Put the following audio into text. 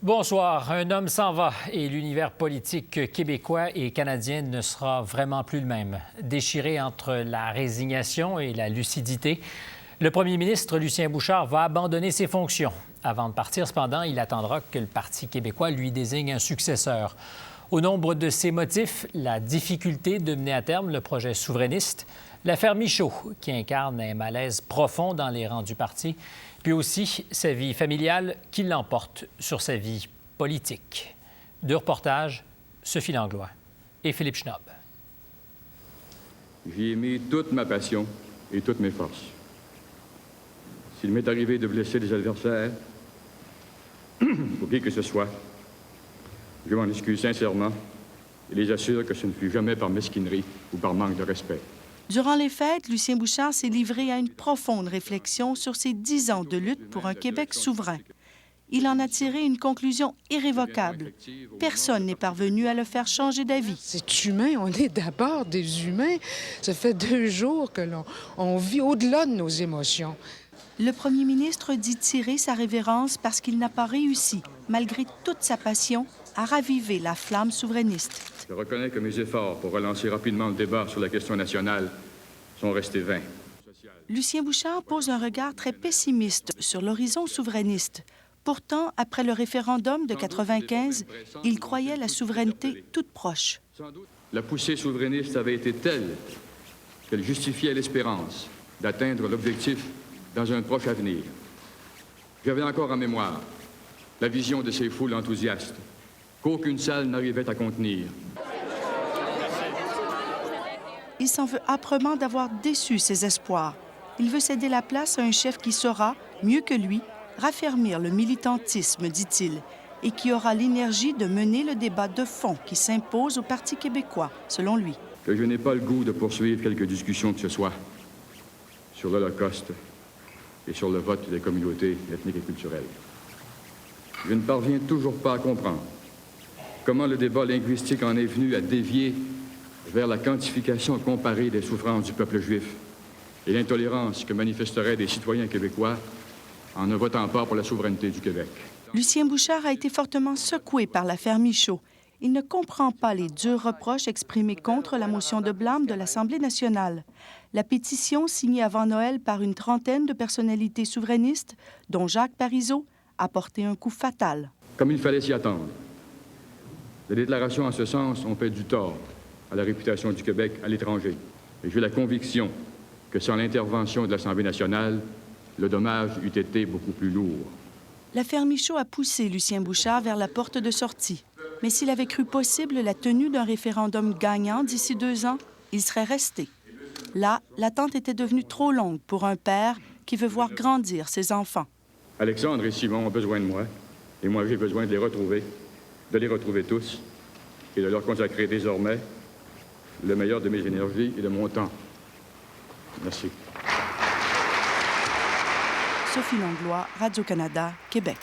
Bonsoir. Un homme s'en va et l'univers politique québécois et canadien ne sera vraiment plus le même. Déchiré entre la résignation et la lucidité, le premier ministre Lucien Bouchard va abandonner ses fonctions. Avant de partir, cependant, il attendra que le Parti québécois lui désigne un successeur. Au nombre de ses motifs, la difficulté de mener à terme le projet souverainiste, l'affaire Michaud, qui incarne un malaise profond dans les rangs du parti, puis aussi sa vie familiale qui l'emporte sur sa vie politique. Deux reportages, Sophie Langlois et Philippe Schnob. J'y ai mis toute ma passion et toutes mes forces. S'il m'est arrivé de blesser des adversaires, pour qui que ce soit, je m'en excuse sincèrement et les assure que ce ne fut jamais par mesquinerie ou par manque de respect. Durant les fêtes, Lucien Bouchard s'est livré à une profonde réflexion sur ses 10 ans de lutte pour un Québec souverain. Il en a tiré une conclusion irrévocable. Personne n'est parvenu à le faire changer d'avis. C'est humain, on est d'abord des humains. Ça fait 2 jours que l'on vit au-delà de nos émotions. Le premier ministre dit tirer sa révérence parce qu'il n'a pas réussi, malgré toute sa passion, à raviver la flamme souverainiste. Je reconnais que mes efforts pour relancer rapidement le débat sur la question nationale sont restés vains. Lucien Bouchard pose un regard très pessimiste sur l'horizon souverainiste. Pourtant, après le référendum de 1995, il croyait la souveraineté toute proche. La poussée souverainiste avait été telle qu'elle justifiait l'espérance d'atteindre l'objectif dans un proche avenir. J'avais encore en mémoire la vision de ces foules enthousiastes qu'aucune salle n'arrivait à contenir. Il s'en veut âprement d'avoir déçu ses espoirs. Il veut céder la place à un chef qui saura, mieux que lui, raffermir le militantisme, dit-il, et qui aura l'énergie de mener le débat de fond qui s'impose au Parti québécois, selon lui. Que je n'ai pas le goût de poursuivre quelque discussion que ce soit sur l'Holocauste et sur le vote des communautés ethniques et culturelles. Je ne parviens toujours pas à comprendre comment le débat linguistique en est venu à dévier vers la quantification comparée des souffrances du peuple juif et l'intolérance que manifesteraient des citoyens québécois en ne votant pas pour la souveraineté du Québec. Lucien Bouchard a été fortement secoué par l'affaire Michaud. Il ne comprend pas les durs reproches exprimés contre la motion de blâme de l'Assemblée nationale. La pétition, signée avant Noël par une trentaine de personnalités souverainistes, dont Jacques Parizeau, a porté un coup fatal. Comme il fallait s'y attendre, les déclarations en ce sens ont fait du tort à la réputation du Québec à l'étranger. Et j'ai la conviction que sans l'intervention de l'Assemblée nationale, le dommage eût été beaucoup plus lourd. L'affaire Michaud a poussé Lucien Bouchard vers la porte de sortie. Mais s'il avait cru possible la tenue d'un référendum gagnant d'ici 2 ans, il serait resté. Là, l'attente était devenue trop longue pour un père qui veut voir grandir ses enfants. Alexandre et Simon ont besoin de moi, et moi j'ai besoin de les retrouver tous, et de leur consacrer désormais le meilleur de mes énergies et de mon temps. Merci. Sophie Langlois, Radio-Canada, Québec.